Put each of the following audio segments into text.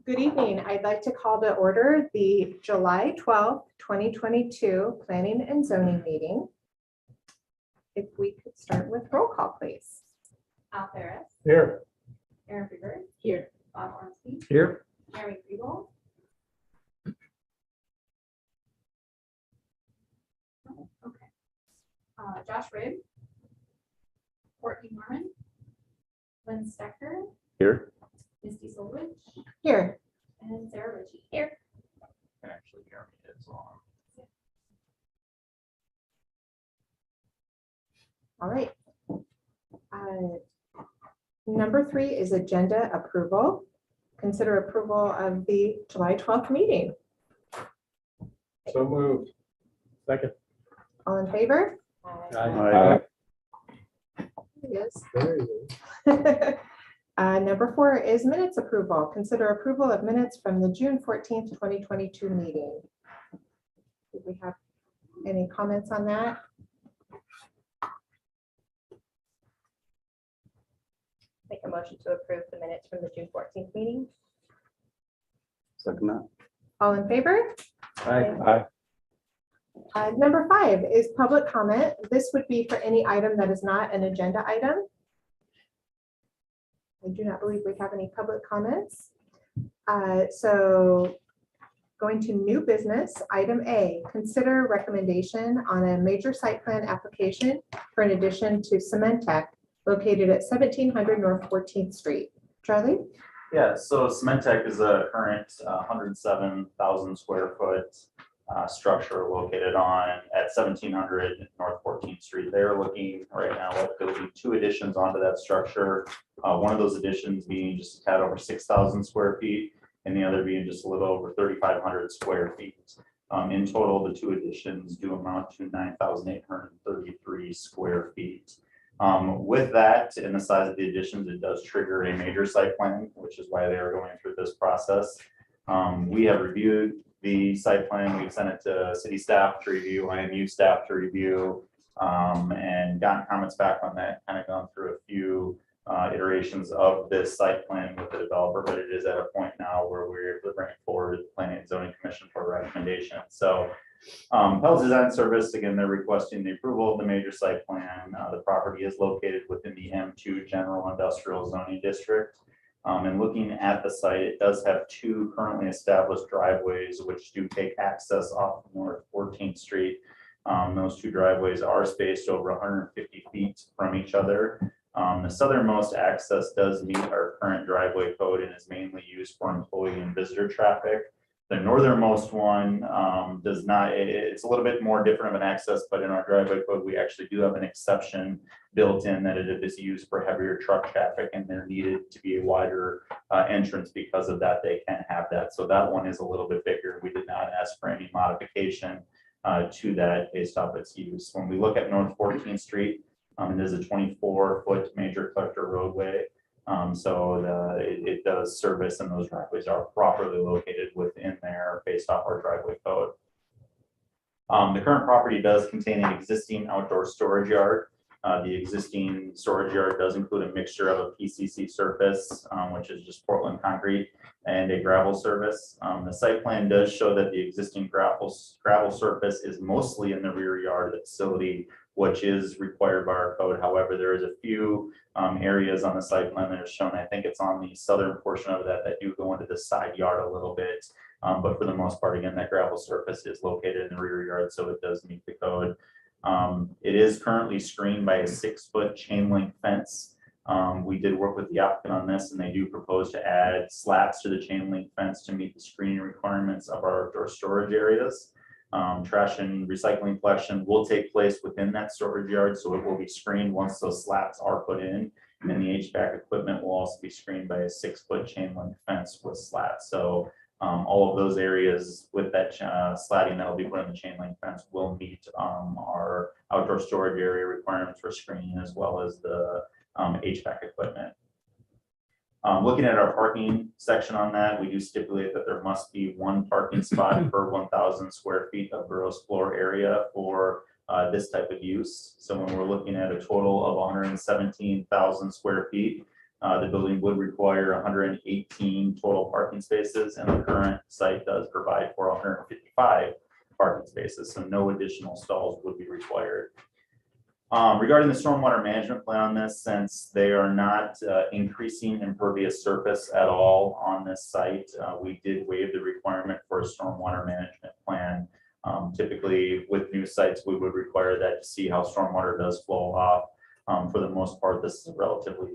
Good evening. I'd like to call to order the July 12th, 2022 Planning and Zoning meeting. If we could start with roll call, please. Al Ferris. Here. Aaron Bigger. Here. Bob Ormsby. Here. Mary Kriegel. Okay. Josh Ribb. Courtney Norman. Lynn Stecker. Here. Misty Solwich. Here. And Sarah Ritchie. Here. Actually, Jeremy is on. All right. Number 3 is agenda approval. Consider approval of the July 12th meeting. So moved. Second. All in favor? Aye. Yes. There you go. Number 4 is minutes approval. Consider approval of minutes from the June 14th, 2022 meeting. Did we have any comments on that? Make a motion to approve the minutes from the June 14th meeting. Second that. All in favor? Aye. Number 5 is public comment. This would be for any item that is not an agenda item. I do not believe we have any public comments. So going to new business, item A, consider recommendation on a major site plan application for an addition to Cementech located at 1700 North 14th Street. Charlie? Yeah, so Cementech is a current 107,000 square foot structure located at 1700 North 14th Street. They're looking right now at building 2 additions onto that structure. One of those additions being just a tad over 6,000 square feet, and the other being just a little over 3,500 square feet. In total, the 2 additions do amount to 9,833 square feet. With that and the size of the additions, it does trigger a major site plan, which is why they are going through this process. We have reviewed the site plan. We've sent it to city staff to review, IMU staff to review, and gotten comments back on that, kind of gone through a few iterations of this site plan with the developer, but it is at a point now where we're able to bring it forward to the Planning and Zoning Commission for recommendation. So Pell's Design Service, again, they're requesting the approval of the major site plan. The property is located within the M2 General Industrial Zoning District. And looking at the site, it does have 2 currently established driveways, which do take access off North 14th Street. Those 2 driveways are spaced over 150 feet from each other. The southernmost access does meet our current driveway code and is mainly used for employee and visitor traffic. The northernmost one does not. It's a little bit more different of an access, but in our driveway code, we actually do have an exception built in that it is used for heavier truck traffic, and there needed to be a wider entrance. Because of that, they can have that. So that one is a little bit bigger. We did not ask for any modification to that based off its use. When we look at North 14th Street, it is a 24-foot major collector roadway. It does service, and those driveways are properly located within there based off our driveway code. The current property does contain an existing outdoor storage yard. The existing storage yard does include a mixture of a PCC surface, which is just Portland concrete, and a gravel surface. The site plan does show that the existing gravel surface is mostly in the rear yard of the facility, which is required by our code. However, there is a few areas on the site plan that are shown. I think it's on the southern portion of that do go into the side yard a little bit. But for the most part, again, that gravel surface is located in the rear yard, so it does meet the code. It is currently screened by a 6-foot chain link fence. We did work with the applicant on this, and they do propose to add slats to the chain link fence to meet the screening requirements of our outdoor storage areas. Trash and recycling collection will take place within that storage yard, so it will be screened once those slats are put in. And then the HVAC equipment will also be screened by a 6-foot chain link fence with slats. So all of those areas with that slatting that will be put in the chain link fence will meet our outdoor storage area requirements for screening, as well as the HVAC equipment. Looking at our parking section on that, we do stipulate that there must be 1 parking spot per 1,000 square feet of gross floor area for this type of use. So when we're looking at a total of 117,000 square feet, The building would require 118 total parking spaces, and the current site does provide for 155 parking spaces, so no additional stalls would be required. Regarding the stormwater management plan on this, since they are not increasing impervious surface at all on this site, we did waive the requirement for a stormwater management plan. Typically with new sites, we would require that to see how stormwater does flow off. For the most part, this is a relatively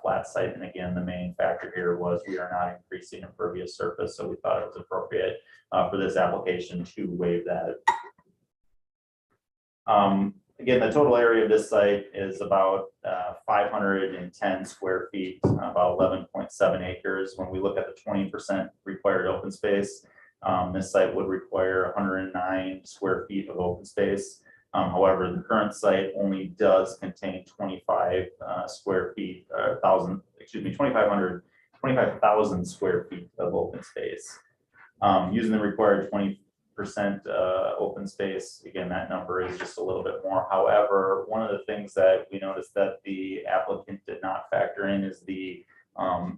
flat site. And again, the main factor here was we are not increasing impervious surface. So we thought it was appropriate for this application to waive that. Again, the total area of this site is about 510 square feet, about 11.7 acres. When we look at the 20% required open space, this site would require 109 square feet of open space. However, the current site only does contain 25 square feet, 25,000 square feet of open space. Using the required 20% open space, again, that number is just a little bit more. However, one of the things that we noticed that the applicant did not factor in is the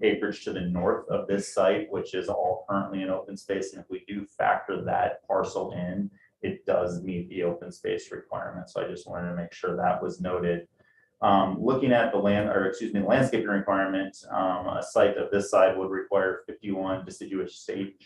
acreage to the north of this site, which is all currently in open space. And if we do factor that parcel in, it does meet the open space requirement. So I just wanted to make sure that was noted. Looking at the landscaping requirement, a site of this side would require 51 deciduous shade.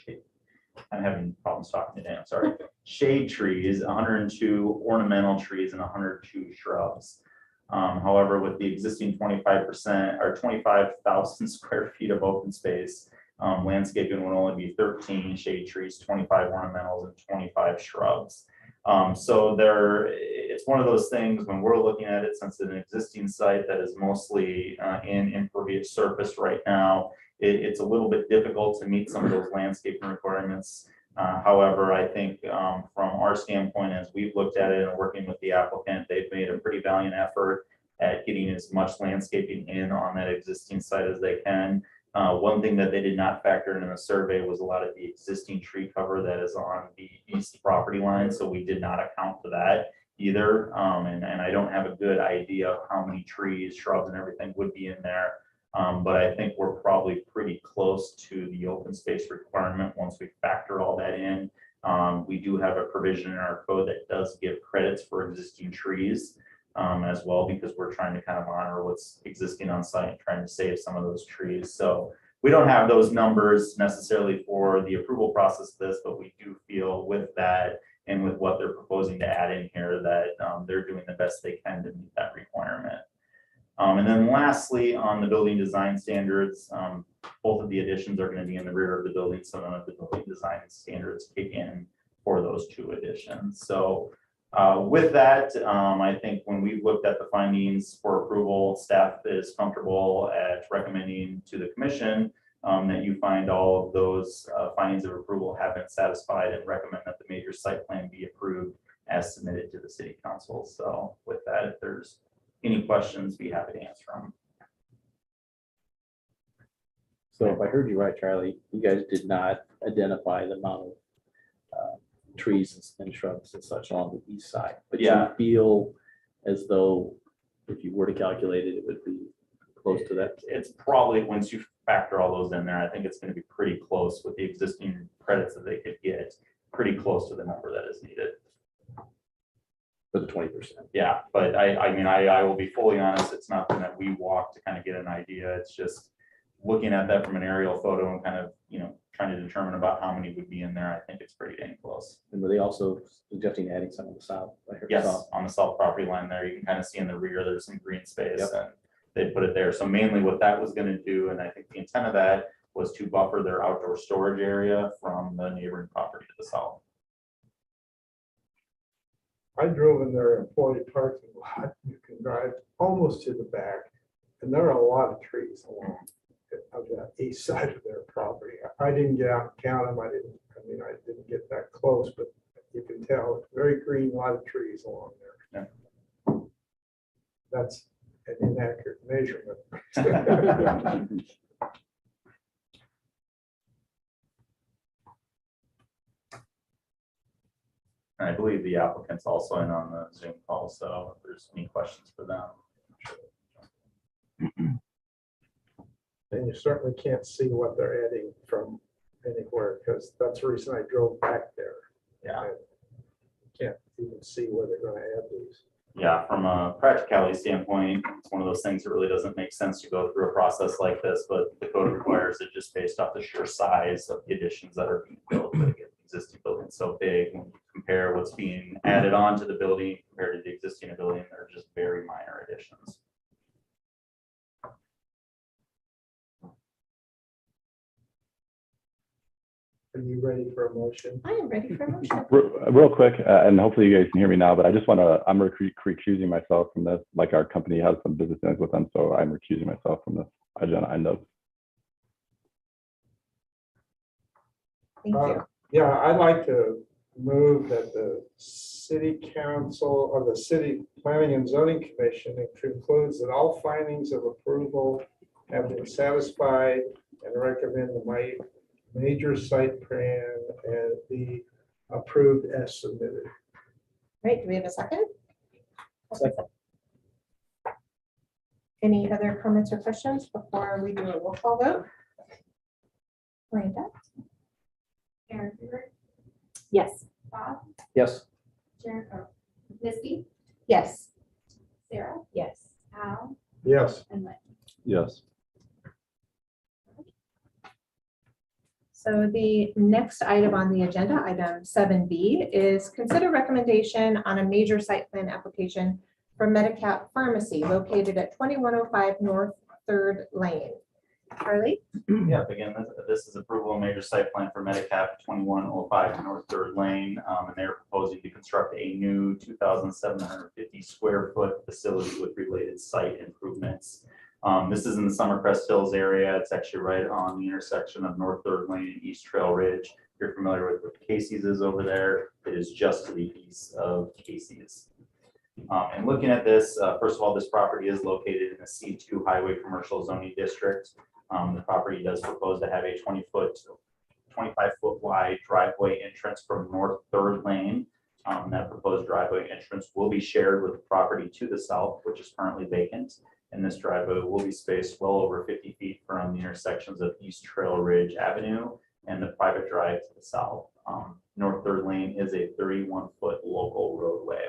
I'm having problems talking today, I'm sorry. Shade trees, 102 ornamental trees, and 102 shrubs. However, with the existing 25% or 25,000 square feet of open space, landscaping would only be 13 shade trees, 25 ornamentals, and 25 shrubs. So it's one of those things when we're looking at it, since it's an existing site that is mostly in impervious surface right now, it's a little bit difficult to meet some of those landscaping requirements. However, I think from our standpoint, as we've looked at it and working with the applicant, they've made a pretty valiant effort at getting as much landscaping in on that existing site as they can. One thing that they did not factor in the survey was a lot of the existing tree cover that is on the east property line. So we did not account for that either. And I don't have a good idea of how many trees, shrubs, and everything would be in there. But I think we're probably pretty close to the open space requirement once we factor all that in. We do have a provision in our code that does give credits for existing trees as well, because we're trying to kind of honor what's existing on site and trying to save some of those trees. So we don't have those numbers necessarily for the approval process of this, but we do feel with that and with what they're proposing to add in here that they're doing the best they can to meet that requirement. And then lastly, on the building design standards, both of the additions are going to be in the rear of the building, so none of the building design standards kick in for those two additions. So with that, I think when we've looked at the findings for approval, staff is comfortable at recommending to the commission that you find all of those findings of approval have been satisfied and recommend that the major site plan be approved as submitted to the city council. So with that, if there's any questions, be happy to answer them. So if I heard you right, Charlie, you guys did not identify the amount of trees and shrubs and such along the east side, but Yeah. you feel as though if you were to calculate it, it would be close to that. It's probably, once you factor all those in there, I think it's going to be pretty close with the existing credits that they could get, pretty close to the number that is needed. For the 20%. Yeah, but I mean, I will be fully honest, it's nothing that we walk to kind of get an idea. It's just looking at that from an aerial photo and kind of, trying to determine about how many would be in there. I think it's pretty dang close. And were they also suggesting adding some of the south? I heard Yes, south. on the south property line there, you can kind of see in the rear, there's some green space. Yep. And they put it there. So mainly what that was going to do, and I think the intent of that was to buffer their outdoor storage area from the neighboring property to the south. I drove in their employee parking lot. You can drive almost to the back, and there are a lot of trees along of that east side of their property. I didn't get out and count them. I didn't get that close, but you can tell it's very green, a lot of trees along there. Yeah. That's an inaccurate measurement. And I believe the applicant's also in on the Zoom call, so if there's any questions for them. And you certainly can't see what they're adding from anywhere, because that's the reason I drove back there. Yeah. And can't even see where they're gonna add these. Yeah, from a practicality standpoint, it's one of those things that really doesn't make sense to go through a process like this, but the code requires it just based off the sheer size of the additions that are being built. But again, the existing building is so big, when you compare what's being added on to the building compared to the existing building, they're just very minor additions. Are you ready for a motion? I am ready for a motion. Real quick, and hopefully you guys can hear me now, but I just want to, I'm recusing myself from this. Like our company has some business dealings with them, so I'm recusing myself from this agenda item. Thank you. Yeah, I'd like to move that the city council or the city planning and zoning commission concludes that all findings of approval have been satisfied and recommend the major site plan and be approved as submitted. Right, do we have a second? Second. Any other comments or questions before we do a roll call vote? Miranda? Aaron Freeberg, Yes. Bob, Yes. Misty, Yes. Sarah, Yes. Al, Yes. and Lynn. Yes. So the next item on the agenda, item 7B, is consider recommendation on a major site plan application for Medicap Pharmacy located at 2105 North 3rd Lane. Charlie? Yeah, again, this is approval of major site plan for Medicap 2105 North 3rd Lane. And they're proposing to construct a new 2,750 square foot facility with related site improvements. This is in the Summercrest Hills area. It's actually right on the intersection of North 3rd Lane and East Trail Ridge. If you're familiar with what Casey's is over there, it is just to the east of Casey's. And looking at this, first of all, this property is located in the C2 Highway Commercial Zoning District. The property does propose to have a 25-foot wide driveway entrance from North 3rd Lane. That proposed driveway entrance will be shared with the property to the south, which is currently vacant. And this driveway will be spaced well over 50 feet from the intersections of East Trail Ridge Avenue and the private drive to the south. North 3rd Lane is a 31-foot local roadway.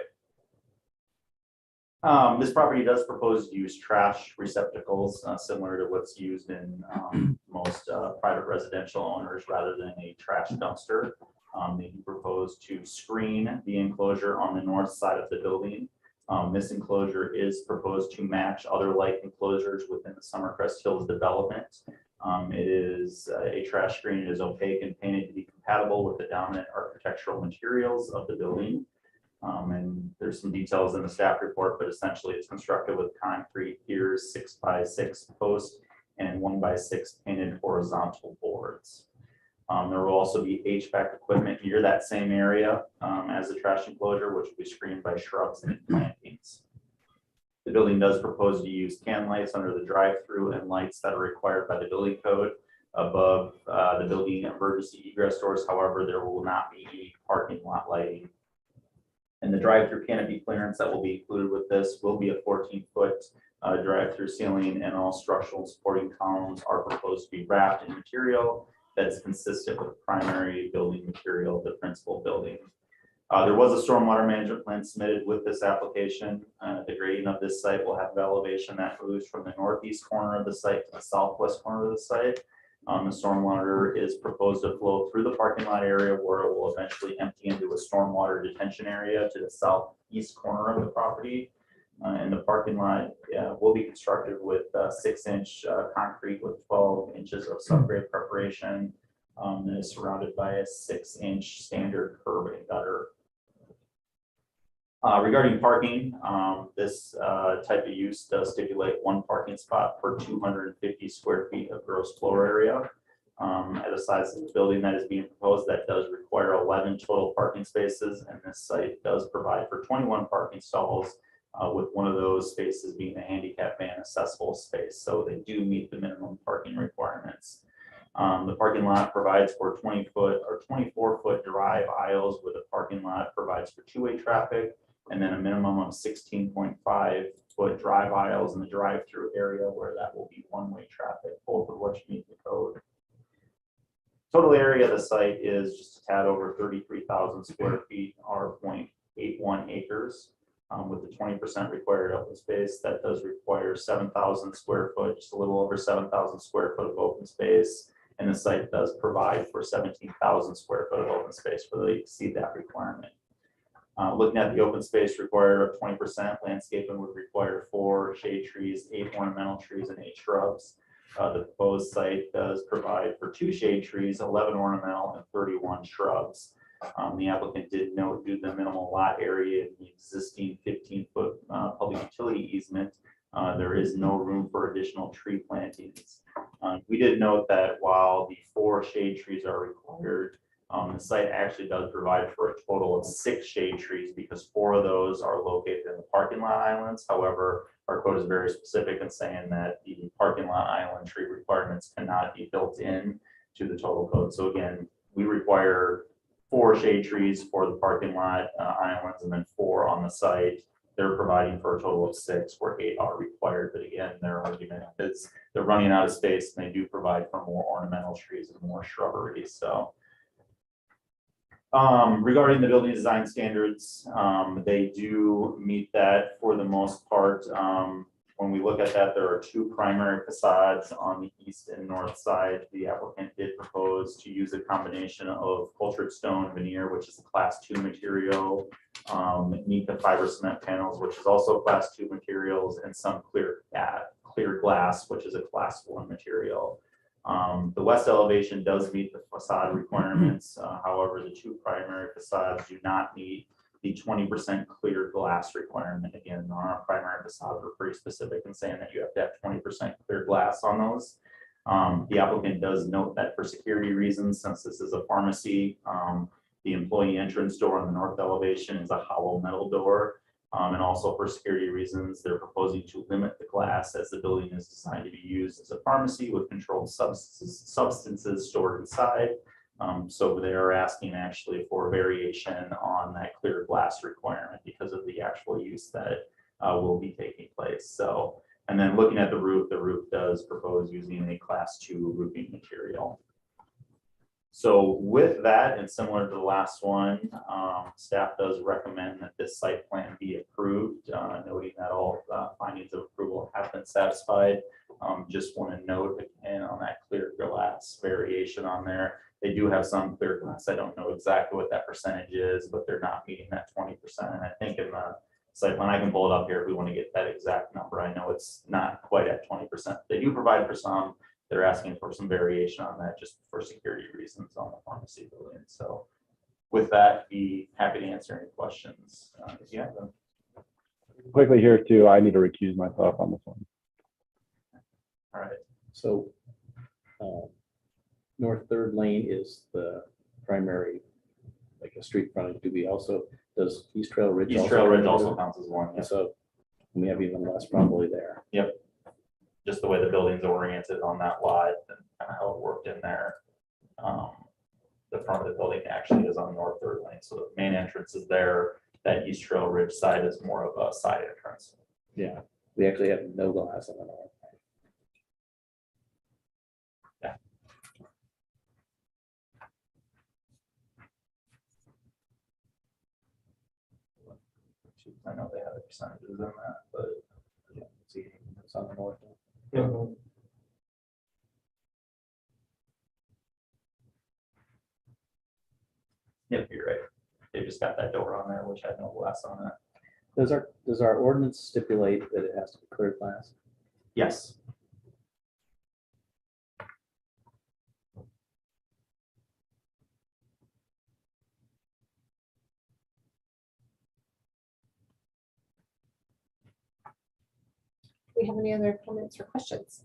This property does propose to use trash receptacles similar to what's used in most private residential owners rather than a trash dumpster. They propose to screen the enclosure on the north side of the building. This enclosure is proposed to match other like enclosures within the Summercrest Hills development. It is a trash screen. It is opaque and painted to be compatible with the dominant architectural materials of the building. And there's some details in the staff report, but essentially it's constructed with concrete piers, 6x6 posts, and 1x6 painted horizontal boards. There will also be HVAC equipment near that same area as the trash enclosure, which will be screened by shrubs and plantings. The building does propose to use can lights under the drive-through and lights that are required by the building code above the building emergency egress doors. However, there will not be any parking lot lighting. And the drive-through canopy clearance that will be included with this will be a 14-foot drive-through ceiling, and all structural and supporting columns are proposed to be wrapped in material that is consistent with the primary building material of the principal building. There was a stormwater management plan submitted with this application. The grading of this site will have elevation that moves from the northeast corner of the site to the southwest corner of the site. The stormwater is proposed to flow through the parking lot area where it will eventually empty into a stormwater detention area to the southeast corner of the property. And the parking lot will be constructed with 6-inch concrete with 12 inches of subgrade preparation. And is surrounded by a 6-inch standard curb and gutter. Regarding parking, this type of use does stipulate 1 parking spot per 250 square feet of gross floor area. At the size of the building that is being proposed, that does require 11 total parking spaces, and this site does provide for 21 parking stalls, with one of those spaces being a handicap van accessible space. So they do meet the minimum parking requirements. The parking lot provides for 20-foot or 24-foot drive aisles, where the parking lot provides for 2-way traffic, and then a minimum of 16.5 foot drive aisles in the drive-through area where that will be one-way traffic, both of which meet the code. Total area of the site is just a tad over 33,000 square feet, or 0.81 acres. With the 20% required open space, that does require 7,000 square foot, just a little over 7,000 square foot of open space. And the site does provide for 17,000 square foot of open space, where they exceed that requirement. Looking at the open space required of 20%, landscaping would require 4 shade trees, 8 ornamental trees, and 8 shrubs. The proposed site does provide for 2 shade trees, 11 ornamental, and 31 shrubs. The applicant did note due to the minimal lot area in the existing 15-foot public utility easement, there is no room for additional tree plantings. We did note that while the 4 shade trees are required, the site actually does provide for a total of 6 shade trees, because 4 of those are located in the parking lot islands. However, our code is very specific in saying that the parking lot island tree requirements cannot be built in to the total code. So again, we require 4 shade trees for the parking lot islands, and then 4 on the site. They're providing for a total of 6, where 8 are required. But again, their argument is they're running out of space, and they do provide for more ornamental trees and more shrubbery. So regarding the building design standards, they do meet that for the most part. When we look at that, there are 2 primary facades on the east and north side. The applicant did propose to use a combination of cultured stone veneer, which is a class 2 material, Nika fiber cement panels, which is also class 2 materials, and some clear glass, which is a class 1 material. The west elevation does meet the facade requirements. However, the 2 primary facades do not meet the 20% clear glass requirement. Again, on our primary facades, we're pretty specific in saying that you have to have 20% clear glass on those. The applicant does note that for security reasons, since this is a pharmacy, the employee entrance door on the north elevation is a hollow metal door. And also for security reasons, they're proposing to limit the glass, as the building is designed to be used as a pharmacy with controlled substances stored inside. So they are asking actually for variation on that clear glass requirement because of the actual use that will be taking place. So, and then looking at the roof does propose using a class 2 roofing material. So with that, and similar to the last one, staff does recommend that this site plan be approved, noting that all findings of approval have been satisfied. Just want to note again on that clear glass variation on there. They do have some clear glass. I don't know exactly what that percentage is, but they're not meeting that 20%. And I think in the site plan, I can pull it up here if we want to get that exact number. I know it's not quite at 20%. They do provide for some. They're asking for some variation on that just for security reasons on the pharmacy building. So with that, be happy to answer any questions if you have them. Quickly here too, I need to recuse myself on this one. All right. So North Third Lane is the primary, like a street frontage. Do we also, does East Trail Ridge? East Trail Ridge also counts as one. Yeah. So we have even less probably there. Yep. Just the way the building's oriented on that lot and kind of how it worked in there. The front of the building actually is on North Third Lane. So the main entrance is there. That East Trail Ridge side is more of a side entrance. Yeah, we actually have no glass on the north. Yeah. I know they have the percentages in that, but Yeah, see, it's on the north. yep, you're right. They just got that door on there, which had no glass on it. Does our ordinance stipulate that it has to be clear glass? Yes. Do we have any other comments or questions?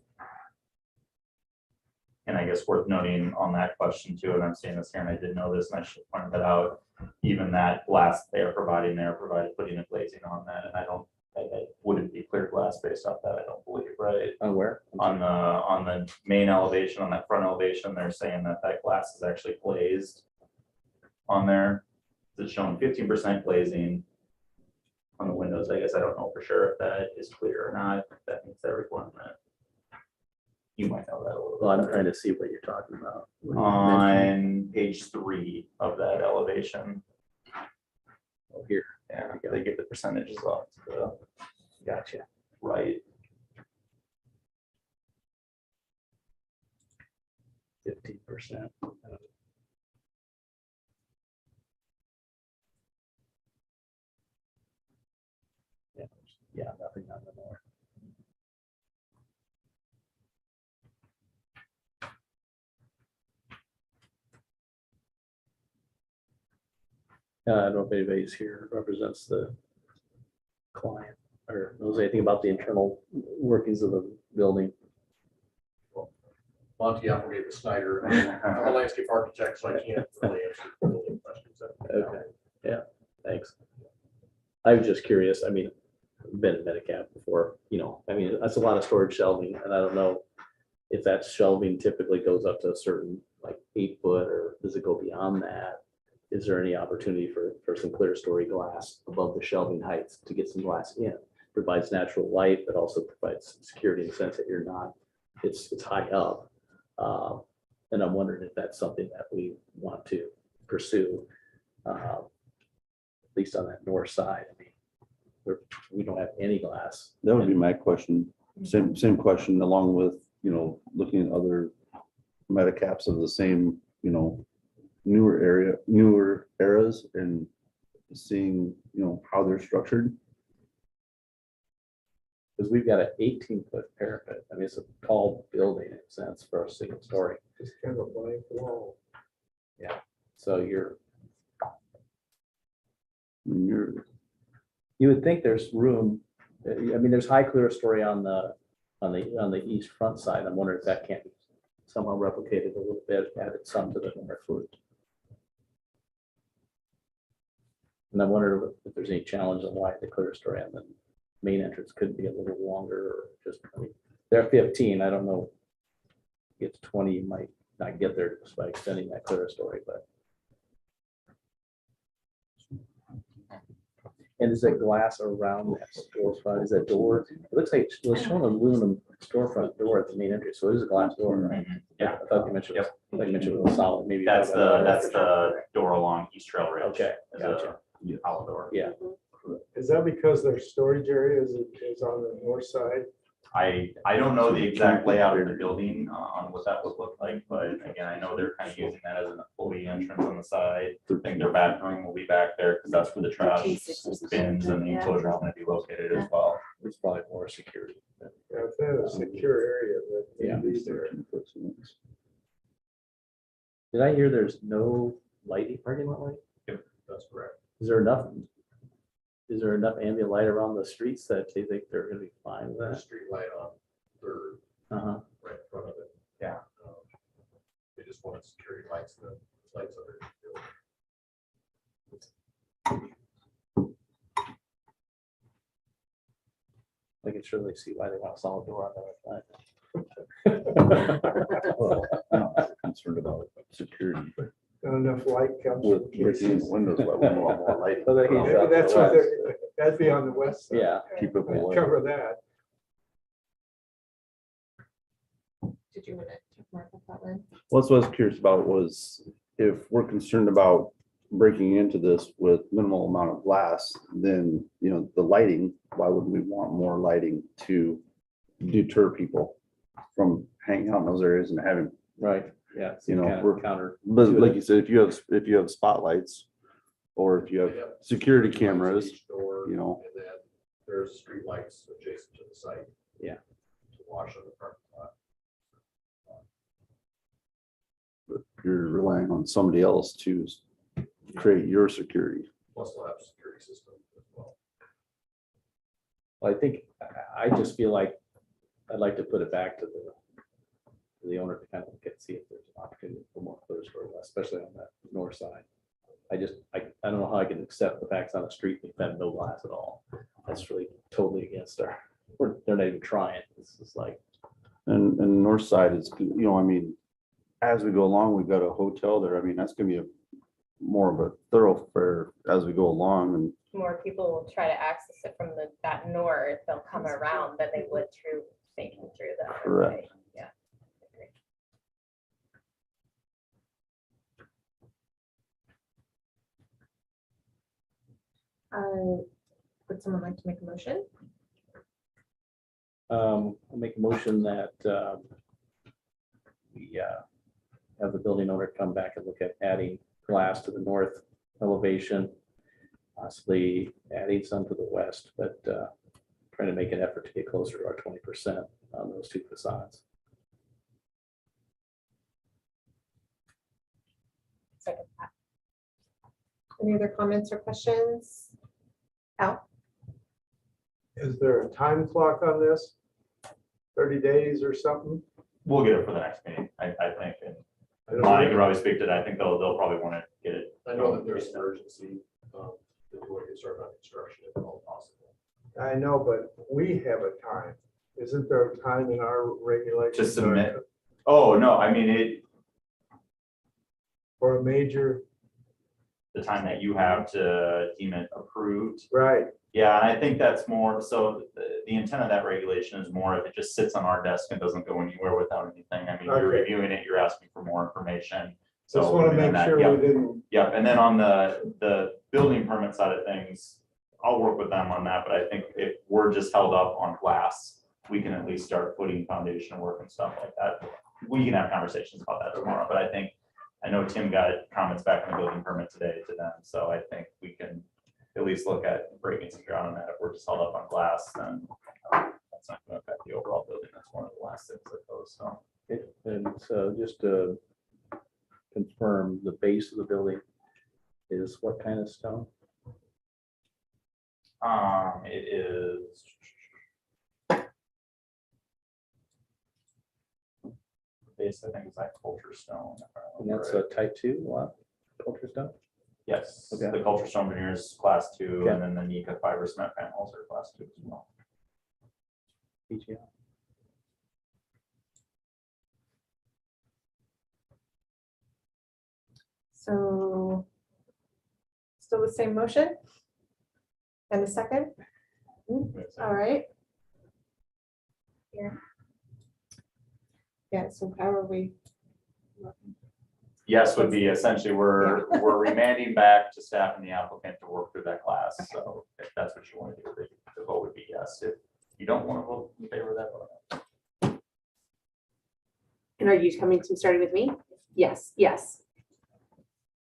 And I guess worth noting on that question too, and I'm saying this here, and I did know this, and I should point that out. Even that glass they are providing, putting a glazing on that, and it wouldn't be clear glass based off that, I don't believe, right? On where? On the main elevation, on that front elevation, they're saying that that glass is actually glazed on there. It's showing 15% glazing on the windows. I guess I don't know for sure if that is clear or not. If that meets that requirement. You might know that a little bit. Well, I'm better. trying to see what you're talking about. On page 3 of that elevation. Oh, here, Yeah, they give the percentages off to the gotcha. right. 15%. Yeah, nothing on the north. I don't know if anybody's here represents the client or knows anything about the internal workings of the building. Monty Applegate with Snyder, I'm a landscape architect, so I can't really answer building questions. Okay, yeah, thanks. I was just curious, I mean, I've been in Medicap before, you know, I mean, that's a lot of storage shelving, and I don't know if that shelving typically goes up to a certain, like 8 foot, or does it go beyond that? Is there any opportunity for some clear story glass above the shelving heights to get some glass in? Provides natural light, but also provides security in the sense that you're not, it's high up. And I'm wondering if that's something that we want to pursue, at least on that north side. I mean, we don't have any glass. That would be my question. Same question along with, you know, looking at other metacaps of the same, you know, newer eras and seeing, you know, how they're structured. Because we've got an 18-foot parapet. I mean, it's a tall building in a sense for a single story. Just kind of a blank wall. So You're you would think there's room. I mean, there's high clear story on the east front side. I'm wondering if that can't be somehow replicated a little bit, added some to the north. And I wonder if there's any challenge on why the clear story on the main entrance could be a little longer, or just, I mean, they're 15. I don't know. It's 20, you might not get there just by extending that clear story, but. And is that glass around that storefront? Is that door? It looks like it's showing an aluminum storefront door at the main entrance. So it is a glass door, right? Yeah. I thought you mentioned, I thought you mentioned it was solid, maybe. That's the door along East Trail Ridge. Okay, Is gotcha. a hollow door. Yeah, Is that because their storage area is on the north side? I don't know the exact layout of the building on what that would look like, but again, I know they're kind of using that as an employee entrance on the side. I think their bathroom will be back there because that's where the trash bins and the enclosure is going to be located as well. it's probably more security. Yeah, if that is a secure area, that Yeah. may be there. Did I hear there's no lighting, parking lot light? That's correct. Is there enough ambient light around the streets that they think they're gonna be fine with There's a that? street light on Third, Uh-huh. right in front of it. Yeah. They just wanted security lights, the lights under the building. I can surely see why they want a solid door on the Well, I'm not concerned about security, but Not enough light comes from with breaking cases. windows, but we want more light. So they can Maybe shut that's the what west. that'd be on the west side. Yeah, Keep it away. Cover that. Did you want to mark up that one? Well, that's what I was curious about was if we're concerned about breaking into this with minimal amount of glass, then, you know, the lighting, why would we want more lighting to deter people from hanging out in those areas and having, right, yeah. You know, kind of we're- counter. but like you said, if you have spotlights or if you have They have security lights at cameras, each door, you know. And then there's street lights adjacent to the site. Yeah. To wash on the parking lot. you're relying on somebody else to create your security. Plus we'll have a security system as well. I think, I just feel like I'd like to put it back to the owner to kind of look at, see if there's an opportunity for more clear story, especially on that north side. I don't know how I can accept the facts on the street that have no glass at all. That's really totally against they're not even trying. It's just like, And north side is, you know, I mean, as we go along, we've got a hotel there. I mean, that's gonna be more of a thoroughfare as we go along. And more people will try to access it from that north, they'll come around than they would through thinking through the other Correct. way. Yeah. Agree. Would someone like to make a motion? I'll make a motion that we have the building owner come back and look at adding glass to the north elevation, possibly adding some to the west, but trying to make an effort to get closer to our 20% on those two facades. Second that. Any other comments or questions? Al? Is there a time clock on this? 30 days or something? We'll get it for the next meeting, I think, and I don't Bonnie know. could probably speak to that. I think they'll probably want to get it. I know that there's an urgency, that we want to get started on construction if at all possible. I know, but we have a time. Isn't there a time in our regulations? To submit. Oh, no, I mean, For a major, the time that you have to deem it approved. right, Yeah, and I think that's more, so the intent of that regulation is more if it just sits on our desk and doesn't go anywhere without anything. I mean, you're Okay. reviewing it, you're asking for more information. So just want to I mean, make that- sure yeah. we didn't, Yeah, and then on the building permit side of things, I'll work with them on that, but I think if we're just held up on glass, we can at least start putting foundation work and stuff like that. We can have conversations about that tomorrow, but I know Tim got comments back on the building permit today to them, so I think we can at least look at breaking some ground on that. If we're just held up on glass, then that's not gonna affect the overall building. That's one of the last things that goes, so. Okay, and so just to confirm, the base of the building is what kind of stone? It is. Base, I think is that culture stone. if I And remember that's right. a type 2 lot, culture stone? Yes, Okay. the culture stone veneers class 2, Okay. and then the Nika fiber cement panels are class 2 as well. PGL. So still the same motion? And a second? All right. Yeah, so how are we? Yes would be essentially, we're remanding back to staff and the applicant to work through that class, so if that's what you want to do, the vote would be yes. If you don't want to vote in favor of that, vote no. And are you coming to starting with me? Yes, yes.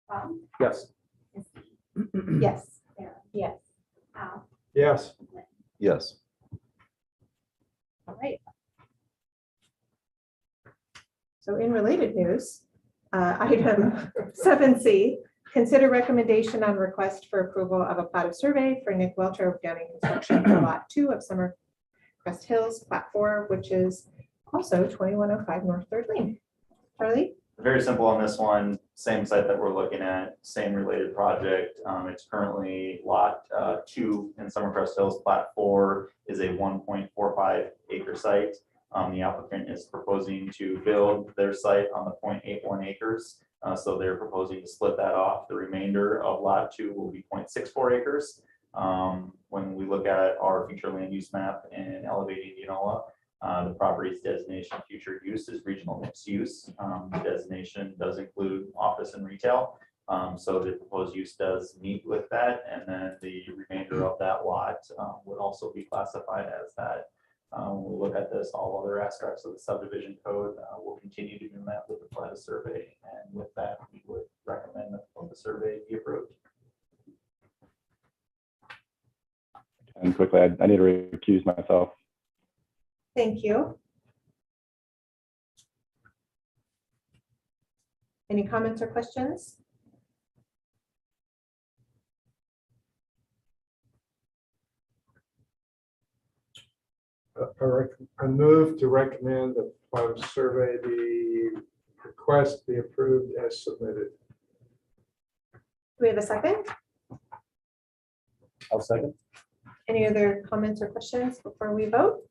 Bob, Yes. Misty, Yes. Sarah, Yes. Al, yes, Lynn. Yes. All right. So in related news, item 7C, consider recommendation on request for approval of a plat of survey for Nick Welter of Downing Construction for Lot 2 of Summercrest Hills, Plat 4, which is also 2105 North Third Lane. Charlie? Very simple on this one, same site that we're looking at, same related project. It's currently lot 2 in Summercrest Hills. Plat 4 is a 1.45 acre site. The applicant is proposing to build their site on the 0.81 acres. So they're proposing to split that off. The remainder of lot 2 will be 0.64 acres. When we look at our future land use map in elevating Indianola, the property's designation future use is regional mixed use. The designation does include office and retail. So the proposed use does meet with that. And then the remainder of that lot would also be classified as that. When we look at this, all other aspects of the subdivision code, we'll continue to do that with the plat of survey. And with that, we would recommend that the survey be approved. And quickly, I need to recuse myself. Thank you. Any comments or questions? I move to recommend the plat of survey, the request be approved as submitted. Do we have a second? I'll second. Any other comments or questions before we vote?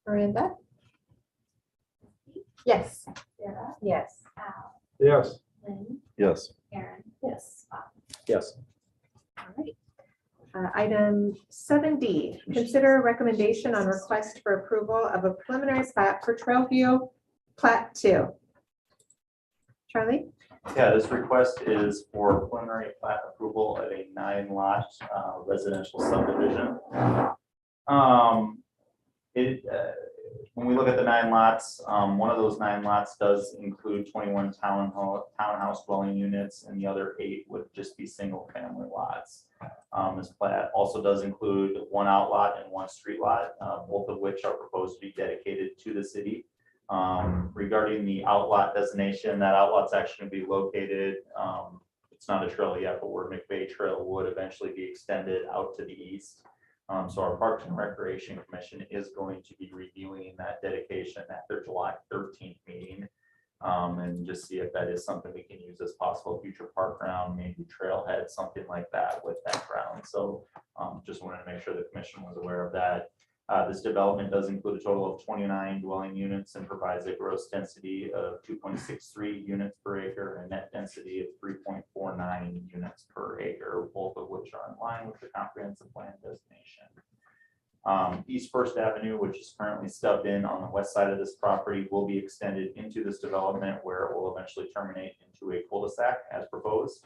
Miranda? Yes. Sarah, Yes. Al, Yes, Lynn, Yes. Aaron, Yes. Bob. Yes. Item 7D, consider a recommendation on request for approval of a preliminary plat for Trailview Plat 2. Charlie? Yeah, this request is for preliminary plat approval of a 9-lot residential subdivision. When we look at the 9 lots, one of those 9 lots does include 21 townhouse dwelling units, and the other 8 would just be single family lots. This plat also does include 1 outlot and 1 street lot, both of which are proposed to be dedicated to the city. Regarding the outlot designation, that outlot's actually going to be located, it's not a trail yet, but where McVeigh Trail would eventually be extended out to the east. So our Parks and Recreation Commission is going to be reviewing that dedication at their July 13th meeting. And just see if that is something we can use as possible future park ground, maybe trailhead, something like that with that ground. So just wanted to make sure the commission was aware of that. This development does include a total of 29 dwelling units and provides a gross density of 2.63 units per acre and a net density of 3.49 units per acre, both of which are in line with the comprehensive plan designation. East First Avenue, which is currently stubbed in on the west side of this property, will be extended into this development where it will eventually terminate into a cul-de-sac as proposed.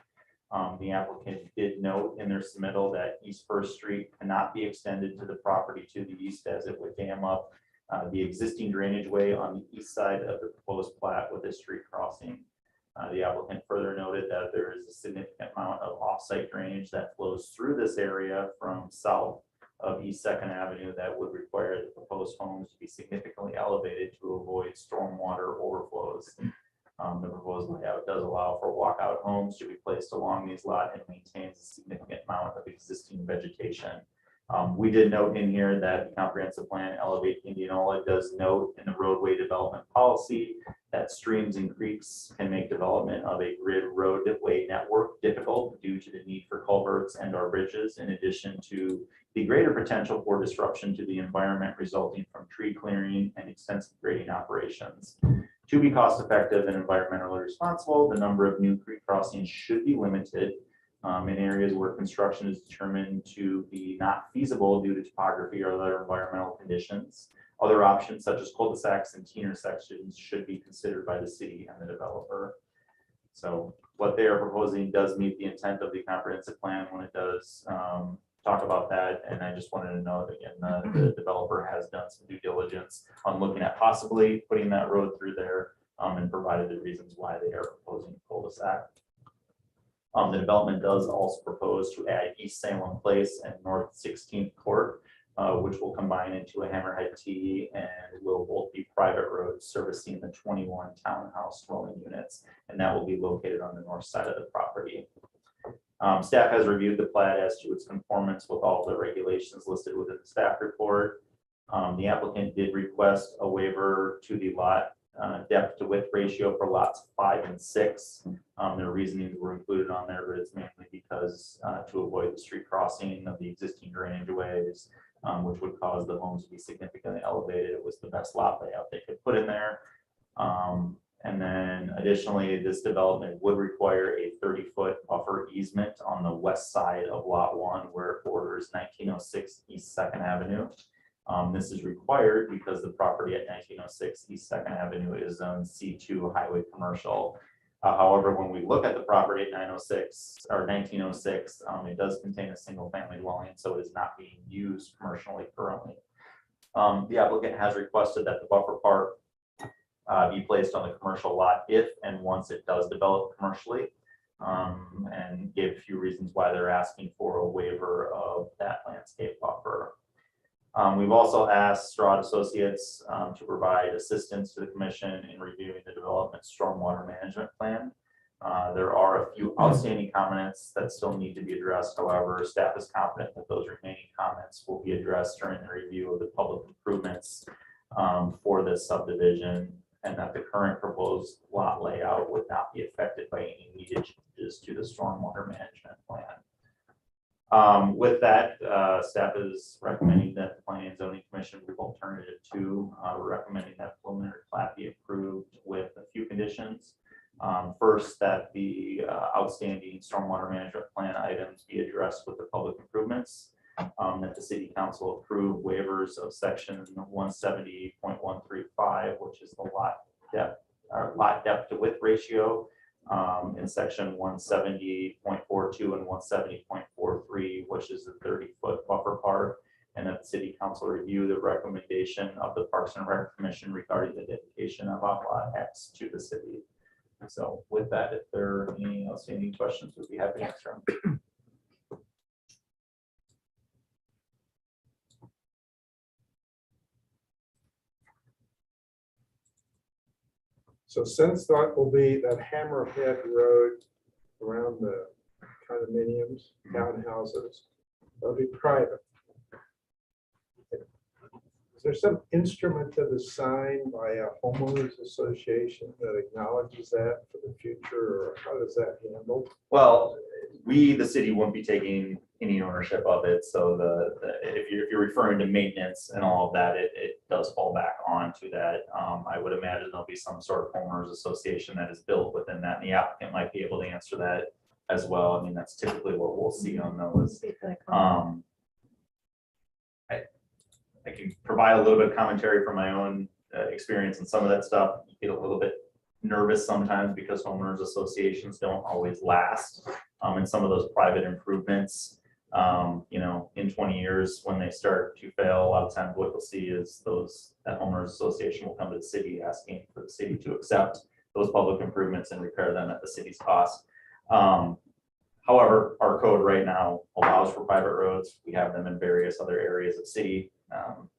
The applicant did note in their submittal that East First Street cannot be extended to the property to the east as it would dam up the existing drainage way on the east side of the proposed plat with a street crossing. The applicant further noted that there is a significant amount of off-site drainage that flows through this area from south of East Second Avenue that would require the proposed homes to be significantly elevated to avoid stormwater overflows. The proposed layout does allow for walkout homes to be placed along these lots and maintains a significant amount of existing vegetation. We did note in here that the comprehensive plan Elevate Indianola does note in the roadway development policy that streams and creeks can make development of a grid roadway network difficult due to the need for culverts and or bridges, in addition to the greater potential for disruption to the environment resulting from tree clearing and extensive grading operations. To be cost effective and environmentally responsible, the number of new creek crossings should be limited in areas where construction is determined to be not feasible due to topography or other environmental conditions. Other options such as cul-de-sacs and T-intersections should be considered by the city and the developer. So what they are proposing does meet the intent of the comprehensive plan when it does talk about that. And I just wanted to note again, the developer has done some due diligence on looking at possibly putting that road through there and provided the reasons why they are proposing cul-de-sac. The development does also propose to add East Salem Place and North 16th Court, which will combine into a hammerhead T and will both be private roads servicing the 21 townhouse dwelling units, and that will be located on the north side of the property. Staff has reviewed the plat as to its conformance with all the regulations listed within the staff report. The applicant did request a waiver to the lot depth to width ratio for lots 5 and 6. Their reasonings were included on there, but it's mainly because to avoid the street crossing of the existing drainage ways, which would cause the homes to be significantly elevated. It was the best lot layout they could put in there. And then additionally, this development would require a 30-foot buffer easement on the west side of lot 1 where it borders 1906 East 2nd Avenue. This is required because the property at 1906 East 2nd Avenue is zoned C2 highway commercial. However, when we look at the property at 906 or 1906, it does contain a single family dwelling, so it is not being used commercially currently. The applicant has requested that the buffer park be placed on the commercial lot if and once it does develop commercially, and gave a few reasons why they're asking for a waiver of that landscape buffer. We've also asked Stroud Associates to provide assistance to the commission in reviewing the development stormwater management plan. There are a few outstanding comments that still need to be addressed. However, staff is confident that those remaining comments will be addressed during the review of the public improvements for this subdivision, and that the current proposed lot layout would not be affected by any needed changes to the stormwater management plan. With that, staff is recommending that the Planning and Zoning Commission move alternative 2. We're recommending that preliminary plat be approved with a few conditions. First, that the outstanding stormwater management plan items be addressed with the public improvements. That the city council approve waivers of section 170.135, which is the lot depth to width ratio, in section 170.42 and 170.43, which is the 30-foot buffer park, and that the city council review the recommendation of the Parks and Rec Commission regarding the dedication of Lot X to the city. So with that, if there are any outstanding questions, we'd be happy to answer them. So since that will be that Hammerhead Road around the condominiums, townhouses, that'll be private. Is there some instrument that is signed by a homeowners association that acknowledges that for the future, or how does that handle? Well, we, the city, won't be taking any ownership of it. So if you're referring to maintenance and all of that, it does fall back onto that. I would imagine there'll be some sort of homeowners association that is built within that, and the applicant might be able to answer that as well. I mean, that's typically what we'll see on those. I can provide a little bit of commentary from my own experience and some of that stuff. You get a little bit nervous sometimes because homeowners associations don't always last. And some of those private improvements, you know, in 20 years when they start to fail, a lot of times what you'll see is that homeowners association will come to the city asking for the city to accept those public improvements and repair them at the city's cost. However, our code right now allows for private roads. We have them in various other areas of city.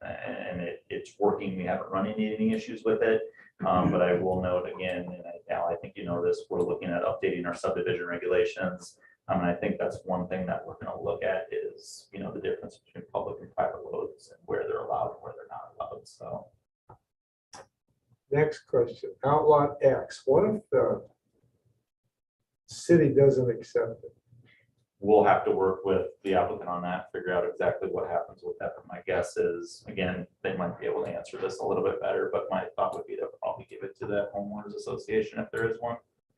And it's working. We haven't run into any issues with it. But I will note again, and I think you know this, we're looking at updating our subdivision regulations. And I think that's one thing that we're going to look at is, you know, the difference between public and private roads and where they're allowed and where they're not allowed. So Next question, Outlot X, what if the city doesn't accept it? we'll have to work with the applicant on that, figure out exactly what happens with that. But my guess is, again, they might be able to answer this a little bit better, but my thought would be to probably give it to the homeowners association if there is one.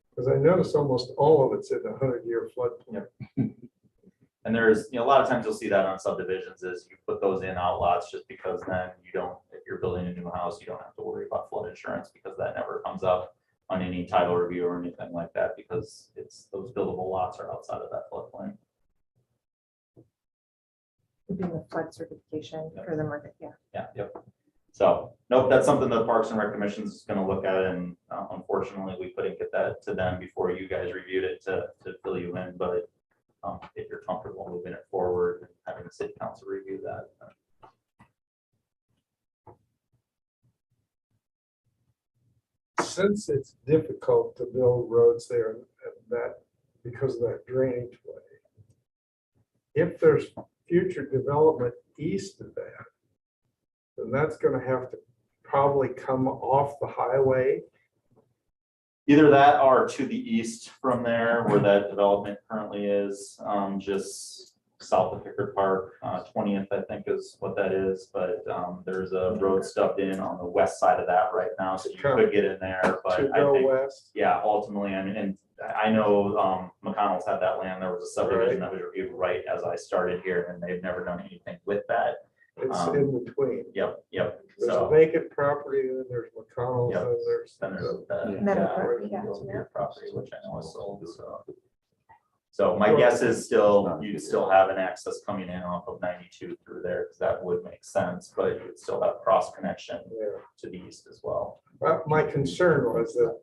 Because I noticed almost all of it's in the 100-year floodplain. And there's, you know, a lot of times you'll see that on subdivisions is you put those in outlots just because then you don't, if you're building a new house, you don't have to worry about flood insurance because that never comes up on any title review or anything like that, because it's, those buildable lots are outside of that floodplain. Would be the flood certification for the market, yeah. Yeah, yep. So, nope, that's something the Parks and Rec Commission is gonna look at, and unfortunately, we couldn't get that to them before you guys reviewed it to fill you in, but if you're comfortable moving it forward and having the city council review that. Since it's difficult to build roads there and that because of that drainage way, if there's future development east of that, then that's going to have to probably come off the highway. Either that or to the east from there where that development currently is, just south of Pickard Park, 20th, I think is what that is. But there's a road stubbed in on the west side of that right now, so you could get in there. But To I go think, west. yeah, ultimately, I mean, and I know McConnell's had that land. There was a subdivision that was reviewed right as I started here, and they've never done anything with that. It's in between. Yep. There's a So vacant property, and then there's McConnell's, Yep. and there's. then there's the Meadow yeah, property, yeah. your property, which I know is sold. So my guess is still, you'd still have an access coming in off of 92 through there, because that would make sense, but you would still have cross connection Yeah. to the east as well. Well, my concern was that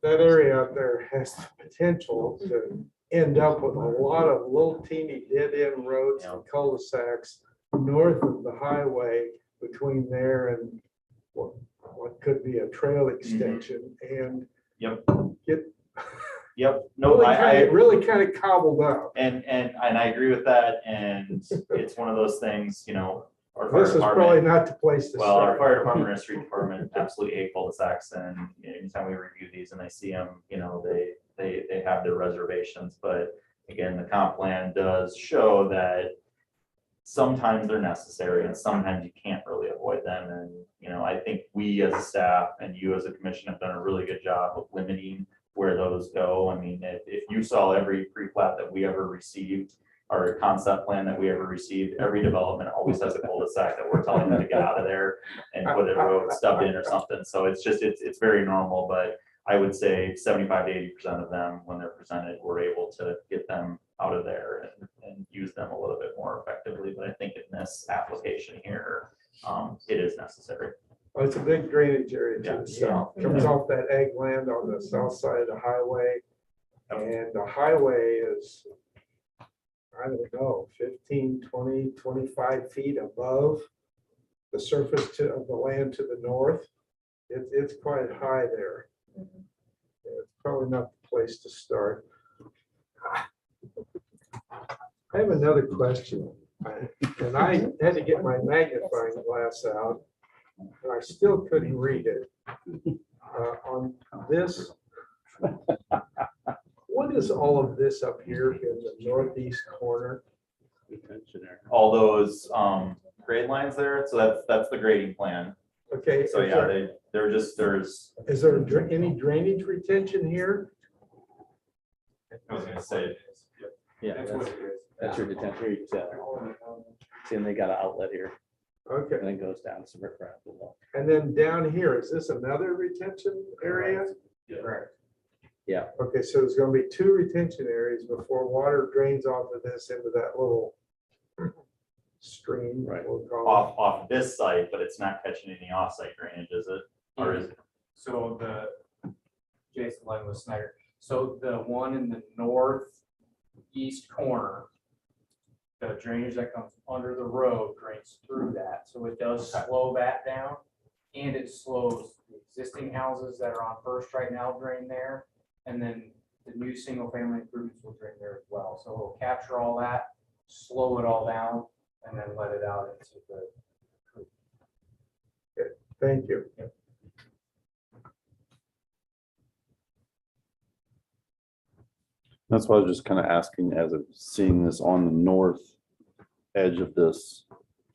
that area out there has the potential to end up with a lot of little teeny dead end roads and cul-de-sacs north of the highway between there and what could be a trail extension and Yep. get No, really kind of cobbled up. and I agree with that. And it's one of those things, you know, our fire This is probably department, not the place to well, our start. fire department and street department absolutely hate cul-de-sacs, and anytime we review these and they see them, you know, they have their reservations. But again, the comp plan does show that sometimes they're necessary and sometimes you can't really avoid them. And, you know, I think we as a staff and you as a commission have done a really good job of limiting where those go. I mean, if you saw every pre-plat that we ever received, or concept plan that we ever received, every development always has a cul-de-sac that we're telling them to get out of there and put a road stub in or something. So it's just, it's very normal, but I would say 75 to 80% of them, when they're presented, we're able to get them out of there and use them a little bit more effectively. But I think in this application here, it is necessary. Well, it's a big drainage area to Yeah. the south. Comes off that ag land on the south side of the highway. And the highway is, I don't know, 15, 20, 25 feet above the surface of the land to the north. It's quite high there. It's probably not the place to start. I have another question. And I had to get my magnifying glass out, and I still couldn't read it. On this, what is all of this up here in the northeast corner? All those grade lines there, so that's the grading plan. Okay. So yeah, there's, Is there any drainage retention here? I was gonna say, Yeah, That's what it is. that's your detention. Yeah. See, and they got an outlet here Okay, and then goes down some riprap below. and then down here, is this another retention area? Correct. Okay, so there's gonna be two retention areas before water drains off of this into that little stream. Right. We'll call off this site, but it's not catching any off-site drainage, is it? Or is it? So Jason Lynn with Snyder, so the one in the northeast corner, the drainage that comes under the road drains through that, so it does slow that down. And it slows the existing houses that are on First right now drain there, and then the new single-family improvements will drain there as well. So it'll capture all that, slow it all down, and then let it out into the. Thank you. That's why I was just kind of asking, as of seeing this on the north edge of this